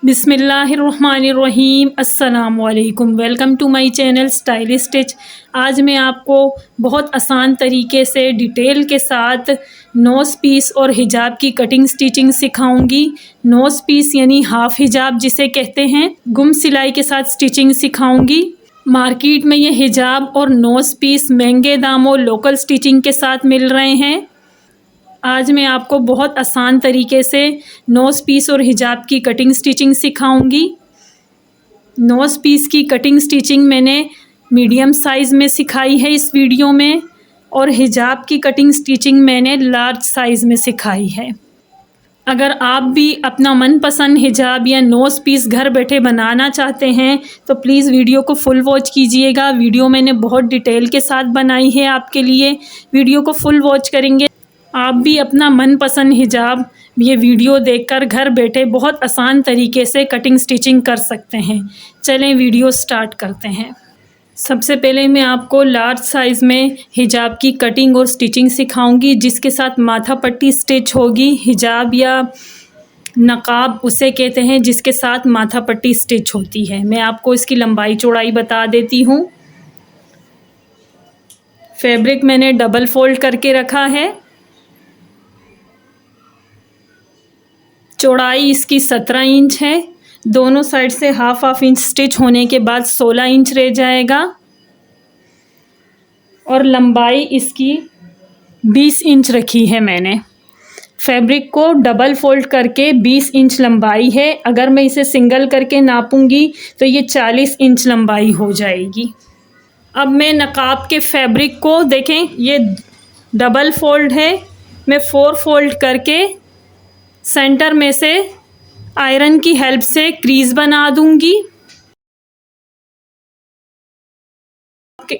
बिस्मिल्लाहिर्रहमानिर्रहीम अस्सलाम वालेकुम। Welcome to my channel stylish stitch. आज मैं आपको बहुत आसान तरीके से डिटेल के साथ नोज़ पीस और हिजाब की कटिंग स्टिचिंग सिखाऊंगी। नोज़ पीस यानी हाफ हिजाब जिसे कहते हैं, गुम सिलाई के साथ स्टिचिंग सिखाऊंगी। मार्केट में ये हिजाब और नोज़ पीस महंगे दामों लोकल स्टिचिंग के साथ मिल रहे हैं। आज मैं आपको बहुत आसान तरीके से नोज़ पीस और हिजाब की कटिंग स्टिचिंग सिखाऊंगी। नोज़ पीस की कटिंग स्टिचिंग मैंने मीडियम साइज़ में सिखाई है इस वीडियो में, और हिजाब की कटिंग स्टिचिंग मैंने लार्ज साइज़ में सिखाई है। अगर आप भी अपना मनपसंद हिजाब या नोज़ पीस घर बैठे बनाना चाहते हैं तो प्लीज़ वीडियो को फुल वॉच कीजिएगा। वीडियो मैंने बहुत डिटेल के साथ बनाई है आपके लिए। वीडियो को फुल वॉच करेंगे आप भी अपना मनपसंद हिजाब ये वीडियो देखकर घर बैठे बहुत आसान तरीके से कटिंग स्टिचिंग कर सकते हैं। चलें वीडियो स्टार्ट करते हैं। सबसे पहले मैं आपको लार्ज साइज़ में हिजाब की कटिंग और स्टिचिंग सिखाऊंगी, जिसके साथ माथा पट्टी स्टिच होगी। हिजाब या नकाब उसे कहते हैं जिसके साथ माथा पट्टी स्टिच होती है। मैं आपको इसकी लंबाई चौड़ाई बता देती हूँ। फैब्रिक मैंने डबल फोल्ड करके रखा है। चौड़ाई इसकी 17 इंच है। दोनों साइड से हाफ इंच स्टिच होने के बाद 16 इंच रह जाएगा, और लंबाई इसकी 20 इंच रखी है मैंने। फैब्रिक को डबल फोल्ड करके 20 इंच लंबाई है। अगर मैं इसे सिंगल करके नापूंगी तो ये 40 इंच लंबाई हो जाएगी। अब मैं नकाब के फैब्रिक को देखें, ये डबल फोल्ड है। मैं 4 फोल्ड करके सेंटर में से आयरन की हेल्प से क्रीज बना दूंगी।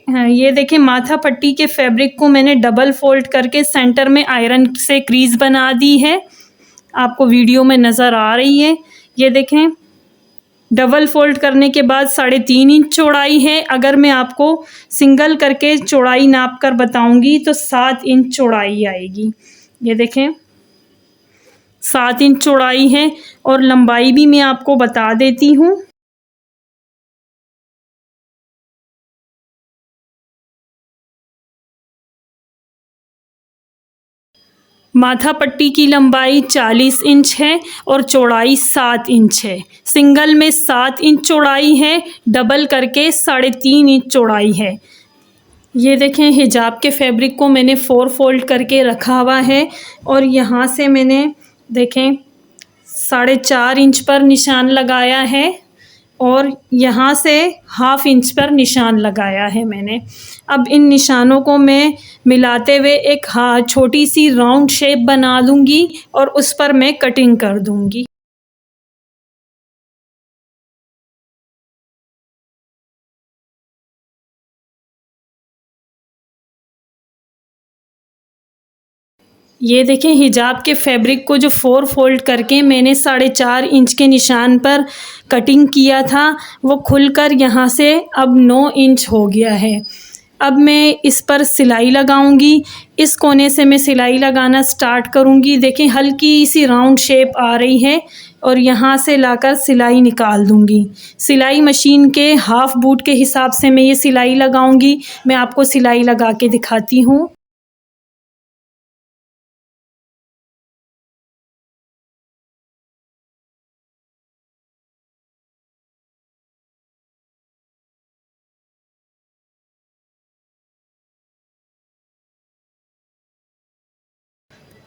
ये देखें, माथा पट्टी के फैब्रिक को मैंने डबल फोल्ड करके सेंटर में आयरन से क्रीज बना दी है। आपको वीडियो में नज़र आ रही है। ये देखें, डबल फोल्ड करने के बाद 3.5 इंच चौड़ाई है। अगर मैं आपको सिंगल करके चौड़ाई नाप कर बताऊंगी तो 7 इंच चौड़ाई आएगी। ये देखें, 7 इंच चौड़ाई है, और लंबाई भी मैं आपको बता देती हूँ। माथा पट्टी की लंबाई 40 इंच है और चौड़ाई 7 इंच है। सिंगल में 7 इंच चौड़ाई है, डबल करके 3.5 इंच चौड़ाई है। ये देखें, हिजाब के फैब्रिक को मैंने 4 फोल्ड करके रखा हुआ है, और यहाँ से मैंने देखें 4.5 इंच पर निशान लगाया है, और यहाँ से हाफ इंच पर निशान लगाया है मैंने। अब इन निशानों को मैं मिलाते हुए एक छोटी सी राउंड शेप बना दूंगी, और उस पर मैं कटिंग कर दूंगी। ये देखें, हिजाब के फैब्रिक को जो 4 फोल्ड करके मैंने 4.5 इंच के निशान पर कटिंग किया था, वो खुलकर यहाँ से अब 9 इंच हो गया है। अब मैं इस पर सिलाई लगाऊंगी। इस कोने से मैं सिलाई लगाना स्टार्ट करूंगी। देखें, हल्की सी राउंड शेप आ रही है, और यहाँ से लाकर सिलाई निकाल दूंगी। सिलाई मशीन के हाफ बूट के हिसाब से मैं ये सिलाई लगाऊंगी। मैं आपको सिलाई लगा के दिखाती हूँ।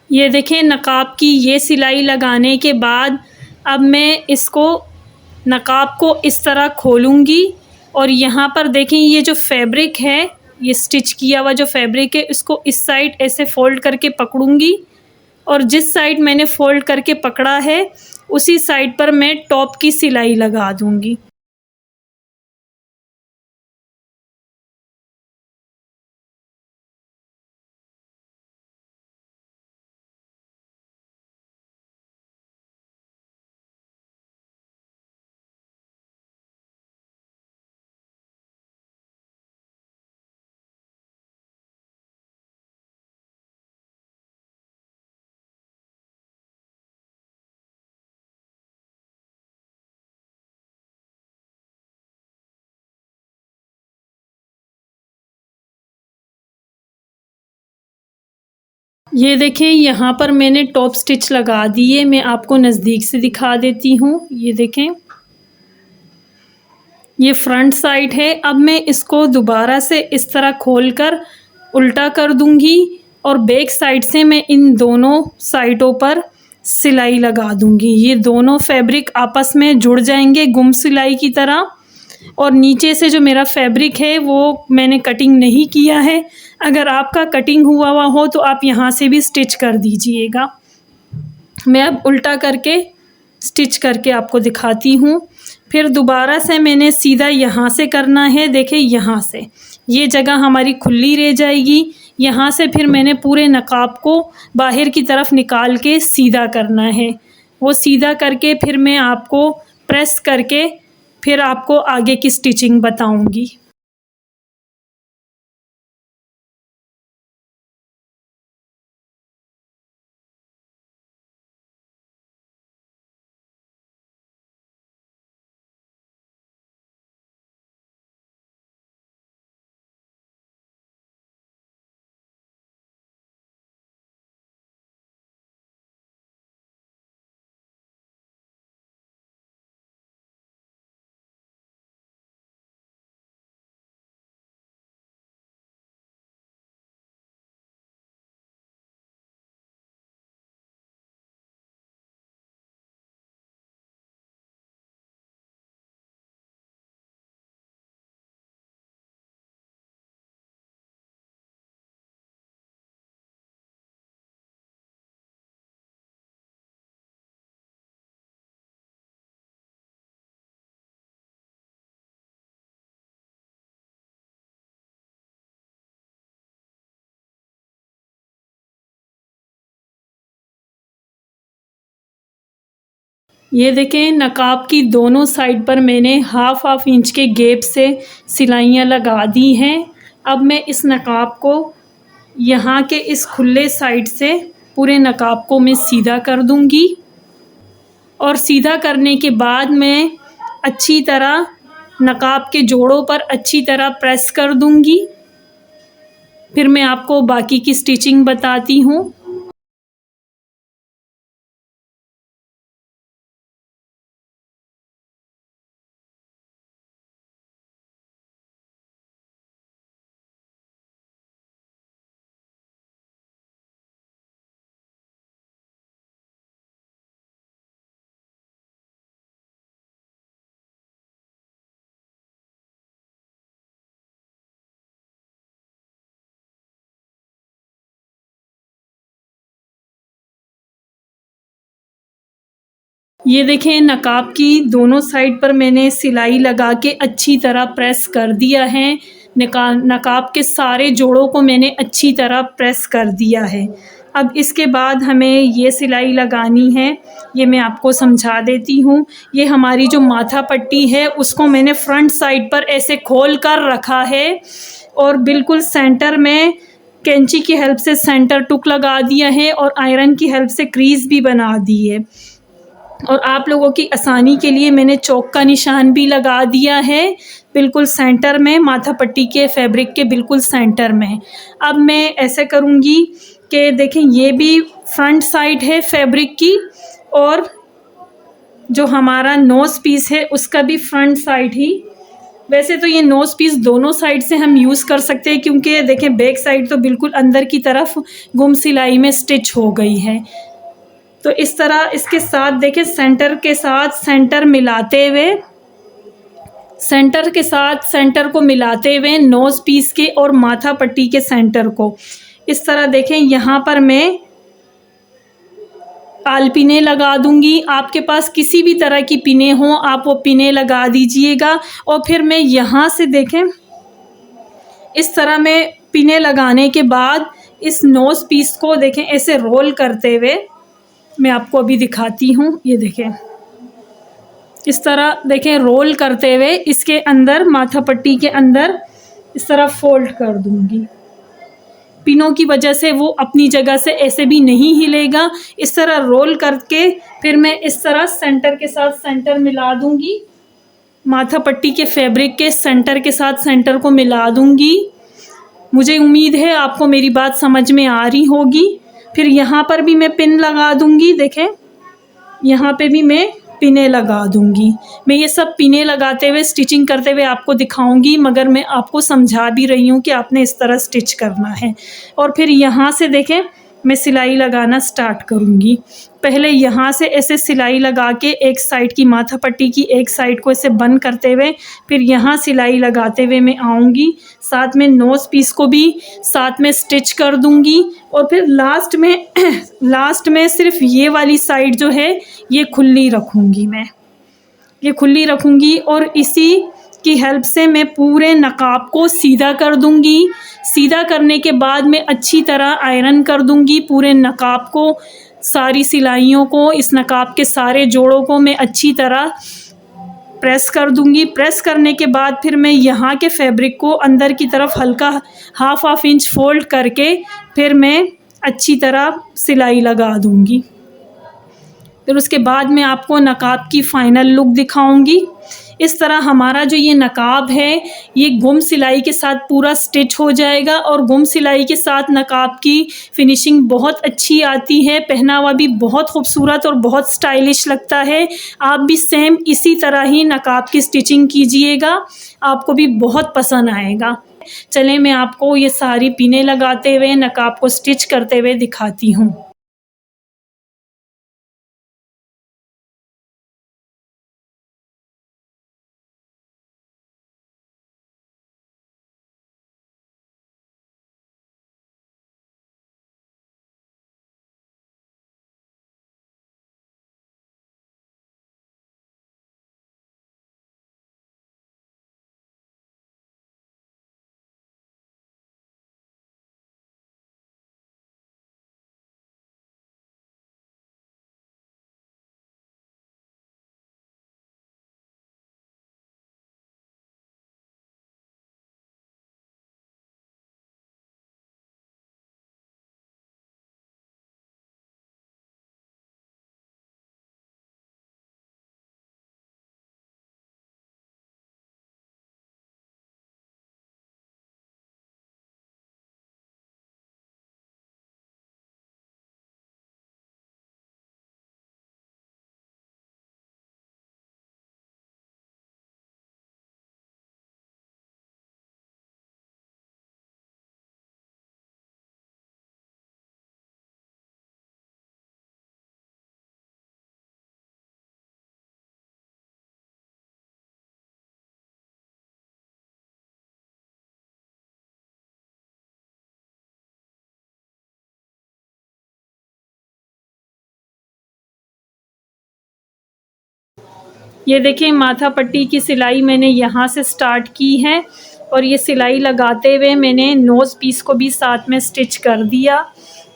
ये देखें, नकाब की ये सिलाई लगाने के बाद अब मैं इसको नकाब को इस तरह खोलूँगी, और यहाँ पर देखें, ये जो फैब्रिक है, ये स्टिच किया हुआ जो फैब्रिक है, इसको इस साइड ऐसे फ़ोल्ड करके पकड़ूँगी, और जिस साइड मैंने फ़ोल्ड करके पकड़ा है उसी साइड पर मैं टॉप की सिलाई लगा दूँगी। ये देखें, यहाँ पर मैंने टॉप स्टिच लगा दिए। मैं आपको नज़दीक से दिखा देती हूँ। ये देखें, ये फ्रंट साइड है। अब मैं इसको दोबारा से इस तरह खोलकर उल्टा कर दूंगी और बैक साइड से मैं इन दोनों साइडों पर सिलाई लगा दूंगी। ये दोनों फैब्रिक आपस में जुड़ जाएंगे गुम सिलाई की तरह। और नीचे से जो मेरा फैब्रिक है वो मैंने कटिंग नहीं किया है। अगर आपका कटिंग हुआ हुआ हो तो आप यहाँ से भी स्टिच कर दीजिएगा। मैं अब उल्टा करके स्टिच करके आपको दिखाती हूँ। फिर दोबारा से मैंने सीधा यहाँ से करना है। देखें, यहाँ से ये जगह हमारी खुली रह जाएगी। यहाँ से फिर मैंने पूरे नकाब को बाहर की तरफ निकाल के सीधा करना है। वो सीधा करके फिर मैं आपको प्रेस करके फिर आपको आगे की स्टिचिंग बताऊंगी। ये देखें, नकाब की दोनों साइड पर मैंने हाफ हाफ इंच के गैप से सिलाइयाँ लगा दी हैं। अब मैं इस नकाब को यहाँ के इस खुले साइड से पूरे नकाब को मैं सीधा कर दूँगी। और सीधा करने के बाद मैं अच्छी तरह नकाब के जोड़ों पर अच्छी तरह प्रेस कर दूँगी। फिर मैं आपको बाकी की स्टिचिंग बताती हूँ। ये देखें, नकाब की दोनों साइड पर मैंने सिलाई लगा के अच्छी तरह प्रेस कर दिया है। नकाब के सारे जोड़ों को मैंने अच्छी तरह प्रेस कर दिया है। अब इसके बाद हमें ये सिलाई लगानी है। ये मैं आपको समझा देती हूँ। ये हमारी जो माथा पट्टी है उसको मैंने फ्रंट साइड पर ऐसे खोल कर रखा है और बिल्कुल सेंटर में कैंची की हेल्प से सेंटर टुक लगा दिया है और आयरन की हेल्प से क्रीज भी बना दी है। और आप लोगों की आसानी के लिए मैंने चौक का निशान भी लगा दिया है बिल्कुल सेंटर में, माथा पट्टी के फैब्रिक के बिल्कुल सेंटर में। अब मैं ऐसे करूँगी कि देखें, ये भी फ्रंट साइड है फैब्रिक की और जो हमारा नोज़ पीस है उसका भी फ्रंट साइड ही। वैसे तो ये नोज़ पीस दोनों साइड से हम यूज़ कर सकते हैं क्योंकि देखें बैक साइड तो बिल्कुल अंदर की तरफ गुम सिलाई में स्टिच हो गई है। तो इस तरह इसके साथ देखें, सेंटर के साथ सेंटर मिलाते हुए, सेंटर के साथ सेंटर को मिलाते हुए नोज़ पीस के और माथा पट्टी के सेंटर को इस तरह देखें, यहाँ पर मैं आल पिने लगा दूंगी। आपके पास किसी भी तरह की पिने हो आप वो पिने लगा दीजिएगा। और फिर मैं यहाँ से देखें, इस तरह मैं पिने लगाने के बाद इस नोज़ पीस को देखें ऐसे रोल करते हुए मैं आपको अभी दिखाती हूँ। ये देखें, इस तरह देखें रोल करते हुए इसके अंदर माथा पट्टी के अंदर इस तरह फोल्ड कर दूंगी। पिनों की वजह से वो अपनी जगह से ऐसे भी नहीं हिलेगा। इस तरह रोल करके फिर मैं इस तरह सेंटर के साथ सेंटर मिला दूंगी। माथा पट्टी के फैब्रिक के सेंटर के साथ सेंटर को मिला दूंगी। मुझे उम्मीद है आपको मेरी बात समझ में आ रही होगी। फिर यहाँ पर भी मैं पिन लगा दूँगी। देखें, यहाँ पे भी मैं पिनें लगा दूँगी। मैं ये सब पिनें लगाते हुए स्टिचिंग करते हुए आपको दिखाऊँगी, मगर मैं आपको समझा भी रही हूँ कि आपने इस तरह स्टिच करना है। और फिर यहाँ से देखें, मैं सिलाई लगाना स्टार्ट करूँगी। पहले यहाँ से ऐसे सिलाई लगा के एक साइड की माथा पट्टी की एक साइड को ऐसे बंद करते हुए फिर यहाँ सिलाई लगाते हुए मैं आऊँगी। साथ में नोज़ पीस को भी साथ में स्टिच कर दूँगी और फिर लास्ट में सिर्फ ये वाली साइड जो है ये खुली रखूँगी। मैं ये खुली रखूँगी और इसी की हेल्प से मैं पूरे नकाब को सीधा कर दूँगी। सीधा करने के बाद मैं अच्छी तरह आयरन कर दूँगी पूरे नकाब को, सारी सिलाइयों को, इस नकाब के सारे जोड़ों को मैं अच्छी तरह प्रेस कर दूँगी। प्रेस करने के बाद फिर मैं यहाँ के फैब्रिक को अंदर की तरफ हल्का हाफ इंच फोल्ड करके फिर मैं अच्छी तरह सिलाई लगा दूँगी। फिर उसके बाद मैं आपको नकाब की फ़ाइनल लुक दिखाऊंगी। इस तरह हमारा जो ये नकाब है ये गुम सिलाई के साथ पूरा स्टिच हो जाएगा और गुम सिलाई के साथ नकाब की फिनिशिंग बहुत अच्छी आती है, पहनावा भी बहुत खूबसूरत और बहुत स्टाइलिश लगता है। आप भी सेम इसी तरह ही नकाब की स्टिचिंग कीजिएगा, आपको भी बहुत पसंद आएगा। चलें मैं आपको ये सारी पिनें लगाते हुए नकाब को स्टिच करते हुए दिखाती हूँ। ये देखिए माथा पट्टी की सिलाई मैंने यहाँ से स्टार्ट की है और ये सिलाई लगाते हुए मैंने नोज़ पीस को भी साथ में स्टिच कर दिया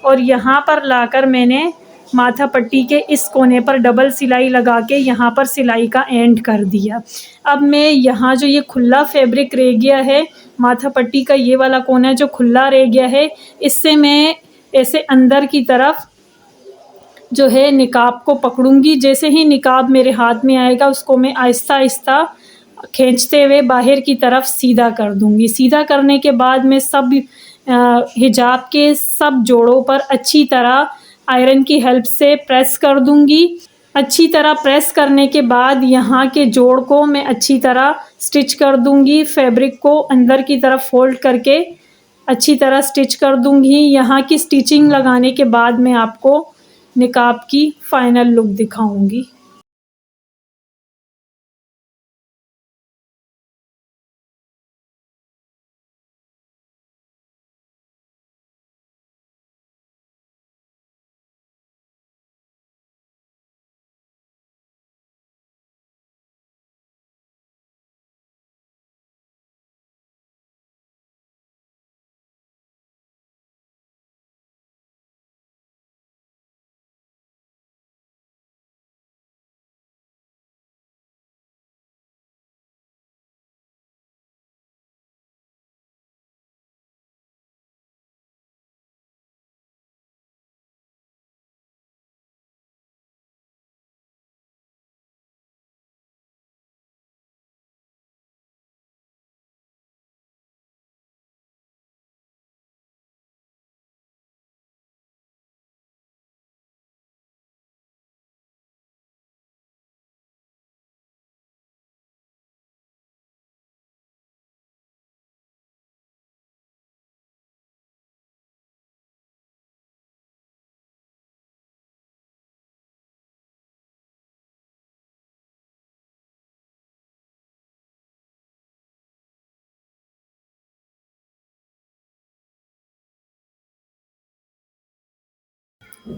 और यहाँ पर लाकर मैंने माथा पट्टी के इस कोने पर डबल सिलाई लगा के यहाँ पर सिलाई का एंड कर दिया। अब मैं यहाँ जो ये खुला फैब्रिक रह गया है, माथा पट्टी का ये वाला कोना जो खुला रह गया है, इससे मैं ऐसे अंदर की तरफ जो है निकाब को पकड़ूंगी। जैसे ही निकाब मेरे हाथ में आएगा उसको मैं आहिस्ता आहिस्ता खींचते हुए बाहर की तरफ सीधा कर दूंगी। सीधा करने के बाद मैं सब हिजाब के सब जोड़ों पर अच्छी तरह आयरन की हेल्प से प्रेस कर दूंगी। अच्छी तरह प्रेस करने के बाद यहाँ के जोड़ को मैं अच्छी तरह स्टिच कर दूंगी। फैब्रिक को अंदर की तरफ फोल्ड करके अच्छी तरह स्टिच कर दूंगी। यहाँ की स्टिचिंग लगाने के बाद मैं आपको निकाब की फ़ाइनल लुक दिखाऊंगी।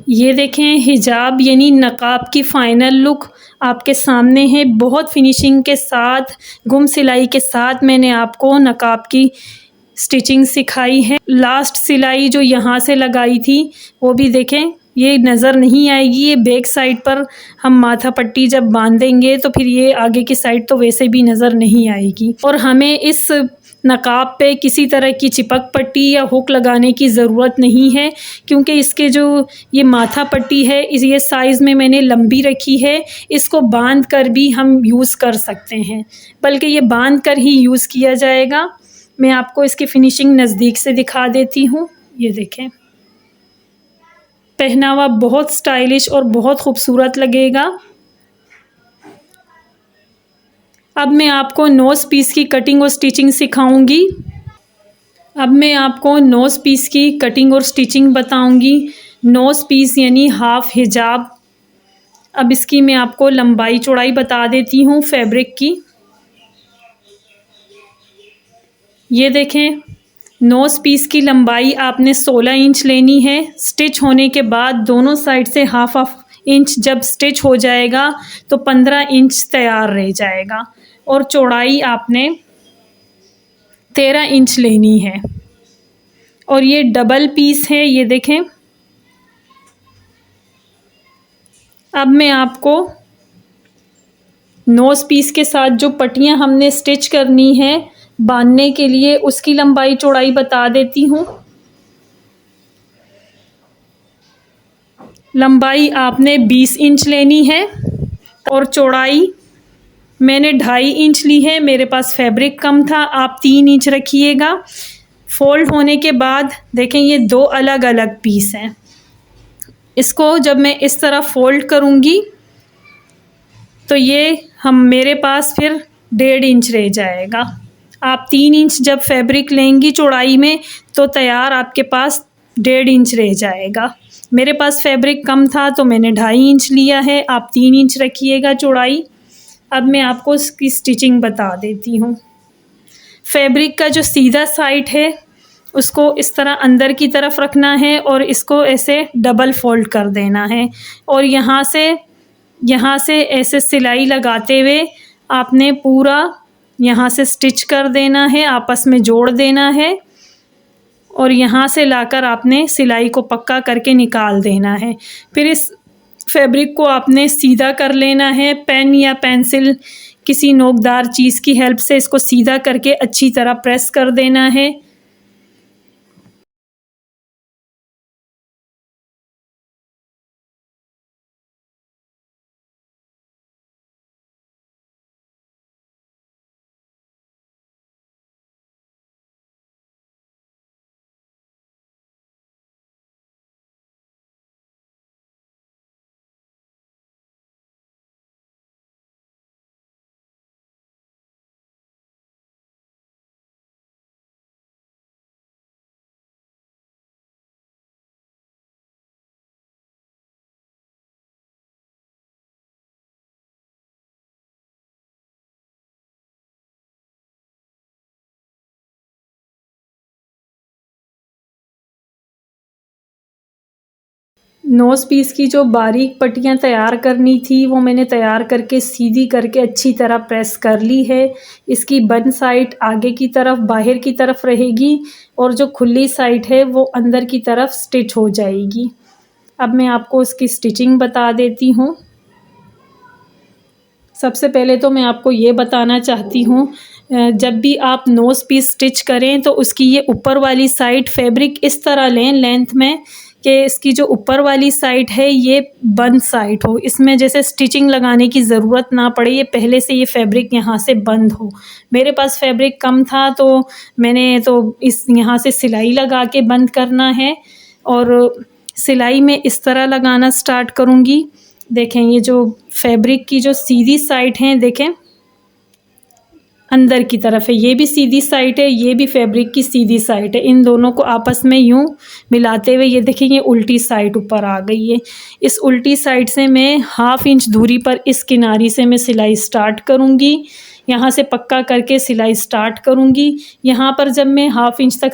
ये देखें हिजाब यानी नकाब की फ़ाइनल लुक आपके सामने है। बहुत फिनिशिंग के साथ, गुम सिलाई के साथ मैंने आपको नकाब की स्टिचिंग सिखाई है। लास्ट सिलाई जो यहाँ से लगाई थी वो भी देखें, ये नज़र नहीं आएगी। ये बैक साइड पर हम माथा पट्टी जब बांधेंगे तो फिर ये आगे की साइड तो वैसे भी नज़र नहीं आएगी। और हमें इस नकाब पे किसी तरह की चिपक पट्टी या हुक लगाने की ज़रूरत नहीं है, क्योंकि इसके जो ये माथा पट्टी है ये साइज़ में मैंने लंबी रखी है। इसको बांध कर भी हम यूज़ कर सकते हैं, बल्कि ये बांध कर ही यूज़ किया जाएगा। मैं आपको इसकी फिनिशिंग नज़दीक से दिखा देती हूँ। ये देखें, पहनावा बहुत स्टाइलिश और बहुत खूबसूरत लगेगा। अब मैं आपको नोज़ पीस की कटिंग और स्टिचिंग सिखाऊंगी। अब मैं आपको नोज़ पीस की कटिंग और स्टिचिंग बताऊंगी। नोज़ पीस यानी हाफ हिजाब। अब इसकी मैं आपको लंबाई चौड़ाई बता देती हूँ फैब्रिक की। ये देखें, नोज़ पीस की लंबाई आपने 16 इंच लेनी है। स्टिच होने के बाद दोनों साइड से हाफ इंच जब स्टिच हो जाएगा तो 15 इंच तैयार रह जाएगा। और चौड़ाई आपने 13 इंच लेनी है। और ये डबल पीस है, ये देखें। अब मैं आपको नोज़ पीस के साथ जो पट्टियाँ हमने स्टिच करनी है बांधने के लिए, उसकी लंबाई चौड़ाई बता देती हूँ। लंबाई आपने 20 इंच लेनी है और चौड़ाई मैंने 2.5 इंच ली है। मेरे पास फैब्रिक कम था, आप 3 इंच रखिएगा। फ़ोल्ड होने के बाद देखें, ये 2 अलग अलग पीस हैं। इसको जब मैं इस तरह फ़ोल्ड करूँगी तो ये मेरे पास फिर 1.5 इंच रह जाएगा। आप 3 इंच जब फैब्रिक लेंगी चौड़ाई में तो तैयार आपके पास 1.5 इंच रह जाएगा। मेरे पास फैब्रिक कम था तो मैंने 2.5 इंच लिया है, आप 3 इंच रखिएगा चौड़ाई। अब मैं आपको इसकी स्टिचिंग बता देती हूँ। फैब्रिक का जो सीधा साइड है उसको इस तरह अंदर की तरफ रखना है और इसको ऐसे डबल फोल्ड कर देना है। और यहाँ से ऐसे सिलाई लगाते हुए आपने पूरा यहाँ से स्टिच कर देना है, आपस में जोड़ देना है। और यहाँ से लाकर आपने सिलाई को पक्का करके निकाल देना है। फिर इस फैब्रिक को आपने सीधा कर लेना है। पेन या पेंसिल किसी नोकदार चीज़ की हेल्प से इसको सीधा करके अच्छी तरह प्रेस कर देना है। नोज़ पीस की जो बारीक पट्टियाँ तैयार करनी थी वो मैंने तैयार करके सीधी करके अच्छी तरह प्रेस कर ली है। इसकी बन साइड आगे की तरफ बाहर की तरफ रहेगी और जो खुली साइड है वो अंदर की तरफ स्टिच हो जाएगी। अब मैं आपको इसकी स्टिचिंग बता देती हूँ। सबसे पहले तो मैं आपको ये बताना चाहती हूँ, जब भी आप नोज़ पीस स्टिच करें तो उसकी ये ऊपर वाली साइड फैब्रिक इस तरह लें लेंथ में कि इसकी जो ऊपर वाली साइड है ये बंद साइड हो। इसमें जैसे स्टिचिंग लगाने की ज़रूरत ना पड़े, ये पहले से ये फैब्रिक यहाँ से बंद हो। मेरे पास फैब्रिक कम था तो मैंने तो इस यहाँ से सिलाई लगा के बंद करना है। और सिलाई में इस तरह लगाना स्टार्ट करूँगी। देखें, ये जो फैब्रिक की जो सीधी साइड है देखें अंदर की तरफ है, ये भी सीधी साइड है, ये भी फैब्रिक की सीधी साइड है। इन दोनों को आपस में यूं मिलाते हुए ये देखें ये उल्टी साइड ऊपर आ गई है। इस उल्टी साइड से मैं 1/2 इंच दूरी पर इस किनारी से मैं सिलाई स्टार्ट करूँगी। यहाँ से पक्का करके सिलाई स्टार्ट करूँगी। यहाँ पर जब मैं 1/2 इंच तक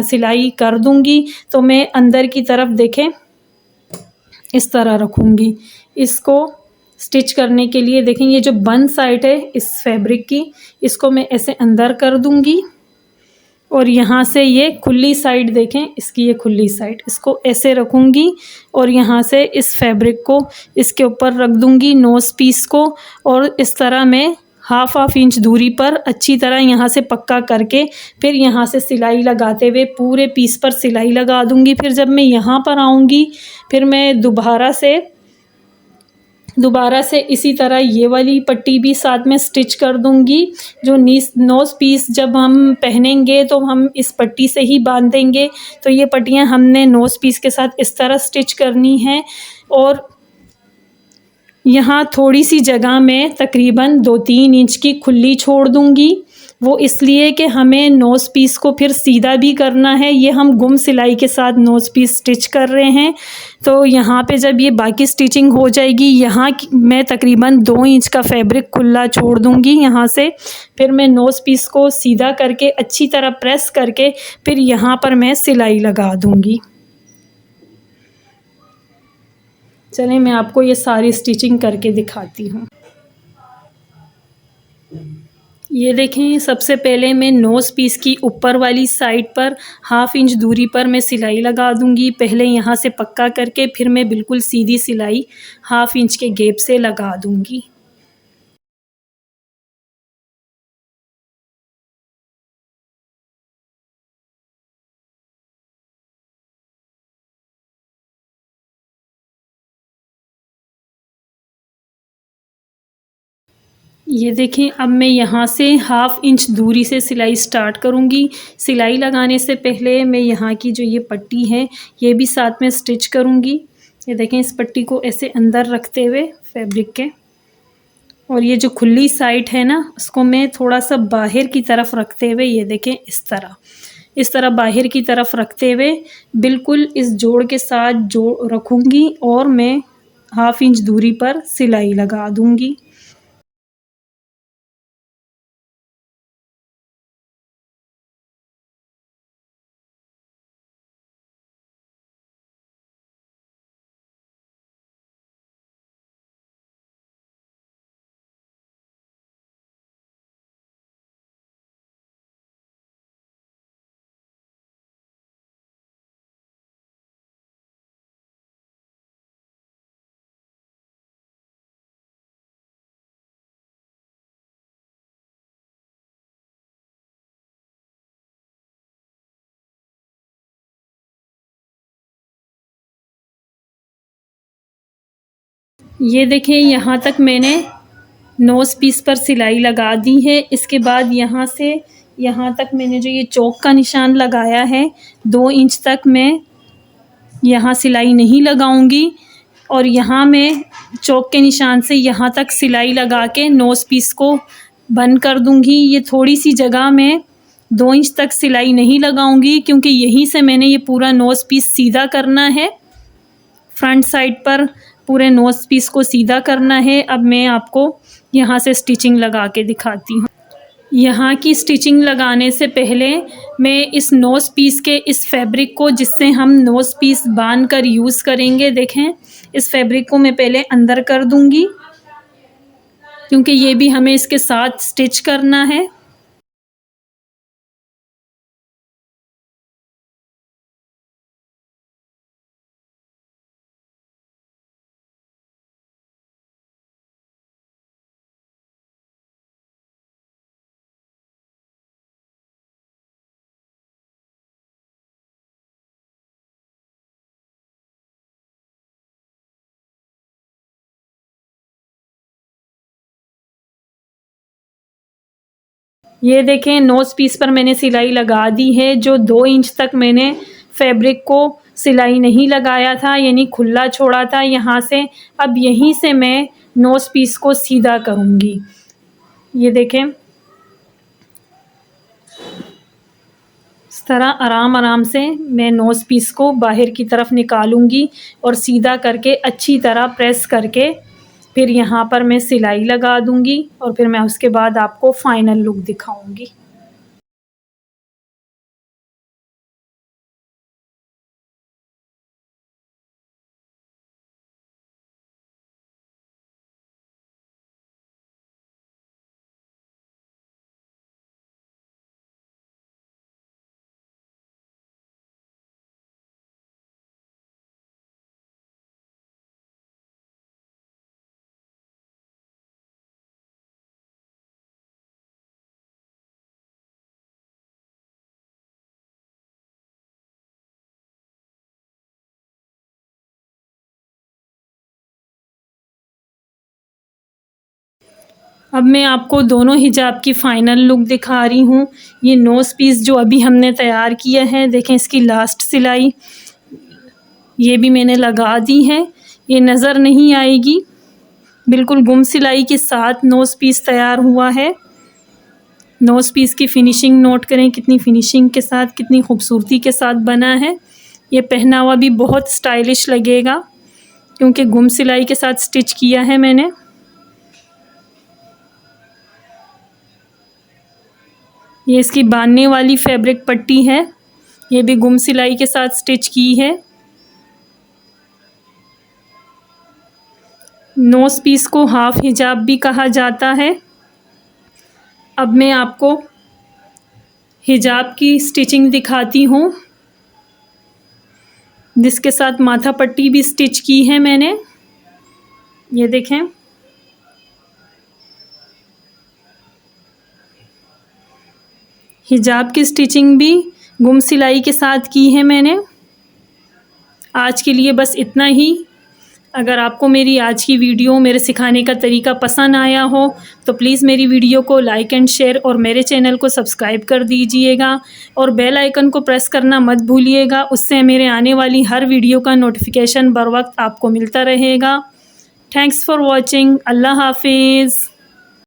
सिलाई कर दूँगी तो मैं अंदर की तरफ देखें इस तरह रखूँगी। इसको स्टिच करने के लिए देखें, ये जो बंद साइड है इस फैब्रिक की, इसको मैं ऐसे अंदर कर दूँगी और यहाँ से ये खुली साइड देखें, इसकी ये खुली साइड, इसको ऐसे रखूँगी और यहाँ से इस फैब्रिक को इसके ऊपर रख दूँगी, नोज़ पीस को, और इस तरह मैं हाफ इंच दूरी पर अच्छी तरह यहाँ से पक्का करके फिर यहाँ से सिलाई लगाते हुए पूरे पीस पर सिलाई लगा दूँगी। फिर जब मैं यहाँ पर आऊँगी फिर मैं दोबारा से इसी तरह ये वाली पट्टी भी साथ में स्टिच कर दूंगी। जो नोज़ पीस जब हम पहनेंगे तो हम इस पट्टी से ही बांधेंगे, तो ये पट्टियाँ हमने नोज़ पीस के साथ इस तरह स्टिच करनी है। और यहाँ थोड़ी सी जगह में तकरीबन 2-3 इंच की खुली छोड़ दूंगी, वो इसलिए कि हमें नोज़ पीस को फिर सीधा भी करना है। ये हम गुम सिलाई के साथ नोज़ पीस स्टिच कर रहे हैं, तो यहाँ पे जब ये बाकी स्टिचिंग हो जाएगी, यहाँ मैं तकरीबन 2 इंच का फैब्रिक खुला छोड़ दूँगी यहाँ से। फिर मैं नोज़ पीस को सीधा करके अच्छी तरह प्रेस करके फिर यहाँ पर मैं सिलाई लगा दूँगी। चलें मैं आपको ये सारी स्टिचिंग करके दिखाती हूँ। ये देखें, सबसे पहले मैं नोज़ पीस की ऊपर वाली साइड पर हाफ इंच दूरी पर मैं सिलाई लगा दूंगी। पहले यहाँ से पक्का करके फिर मैं बिल्कुल सीधी सिलाई हाफ इंच के गैप से लगा दूंगी। ये देखें, अब मैं यहाँ से हाफ इंच दूरी से सिलाई स्टार्ट करूँगी। सिलाई लगाने से पहले मैं यहाँ की जो ये पट्टी है ये भी साथ में स्टिच करूँगी। ये देखें, इस पट्टी को ऐसे अंदर रखते हुए फैब्रिक के, और ये जो खुली साइड है ना उसको मैं थोड़ा सा बाहर की तरफ रखते हुए, ये देखें इस तरह बाहर की तरफ रखते हुए बिल्कुल इस जोड़ के साथ जोड़ रखूँगी और मैं हाफ इंच दूरी पर सिलाई लगा दूँगी। ये देखें, यहाँ तक मैंने नोज़ पीस पर सिलाई लगा दी है। इसके बाद यहाँ से यहाँ तक मैंने जो ये चौक का निशान लगाया है 2 इंच तक मैं यहाँ सिलाई नहीं लगाऊंगी, और यहाँ मैं चौक के निशान से यहाँ तक सिलाई लगा के नोज़ पीस को बंद कर दूंगी। ये थोड़ी सी जगह में 2 इंच तक सिलाई नहीं लगाऊंगी क्योंकि यहीं से मैंने ये पूरा नोज़ पीस सीधा करना है। फ्रंट साइड पर पूरे नोज़ पीस को सीधा करना है। अब मैं आपको यहाँ से स्टिचिंग लगा के दिखाती हूँ। यहाँ की स्टिचिंग लगाने से पहले मैं इस नोज़ पीस के इस फैब्रिक को, जिससे हम नोज़ पीस बांध कर यूज़ करेंगे, देखें इस फैब्रिक को मैं पहले अंदर कर दूँगी क्योंकि ये भी हमें इसके साथ स्टिच करना है। ये देखें, नोज़ पीस पर मैंने सिलाई लगा दी है। जो 2 इंच तक मैंने फैब्रिक को सिलाई नहीं लगाया था, यानी खुला छोड़ा था यहाँ से, अब यहीं से मैं नोज़ पीस को सीधा करूँगी। ये देखें, इस तरह आराम से मैं नोज़ पीस को बाहर की तरफ निकालूंगी और सीधा करके अच्छी तरह प्रेस करके फिर यहाँ पर मैं सिलाई लगा दूंगी और फिर मैं उसके बाद आपको फाइनल लुक दिखाऊंगी। अब मैं आपको दोनों हिजाब की फ़ाइनल लुक दिखा रही हूँ। ये नोज़ पीस जो अभी हमने तैयार किया है, देखें इसकी लास्ट सिलाई ये भी मैंने लगा दी है। ये नज़र नहीं आएगी, बिल्कुल गुम सिलाई के साथ नोज़ पीस तैयार हुआ है। नोज़ पीस की फ़िनिशिंग नोट करें, कितनी फ़िनिशिंग के साथ, कितनी खूबसूरती के साथ बना है। ये पहना हुआ भी बहुत स्टाइलिश लगेगा क्योंकि गुम सिलाई के साथ स्टिच किया है मैंने। ये इसकी बांधने वाली फैब्रिक पट्टी है, ये भी गुम सिलाई के साथ स्टिच की है। नोज़ पीस को हाफ हिजाब भी कहा जाता है। अब मैं आपको हिजाब की स्टिचिंग दिखाती हूँ, जिसके साथ माथा पट्टी भी स्टिच की है मैंने। ये देखें, हिजाब की स्टिचिंग भी गुम सिलाई के साथ की है मैंने। आज के लिए बस इतना ही। अगर आपको मेरी आज की वीडियो, मेरे सिखाने का तरीका पसंद आया हो तो प्लीज़ मेरी वीडियो को लाइक एंड शेयर और मेरे चैनल को सब्सक्राइब कर दीजिएगा और बेल आइकन को प्रेस करना मत भूलिएगा। उससे मेरे आने वाली हर वीडियो का नोटिफिकेशन बर वक्त आपको मिलता रहेगा। Thanks for watching. अल्लाह हाफिज़।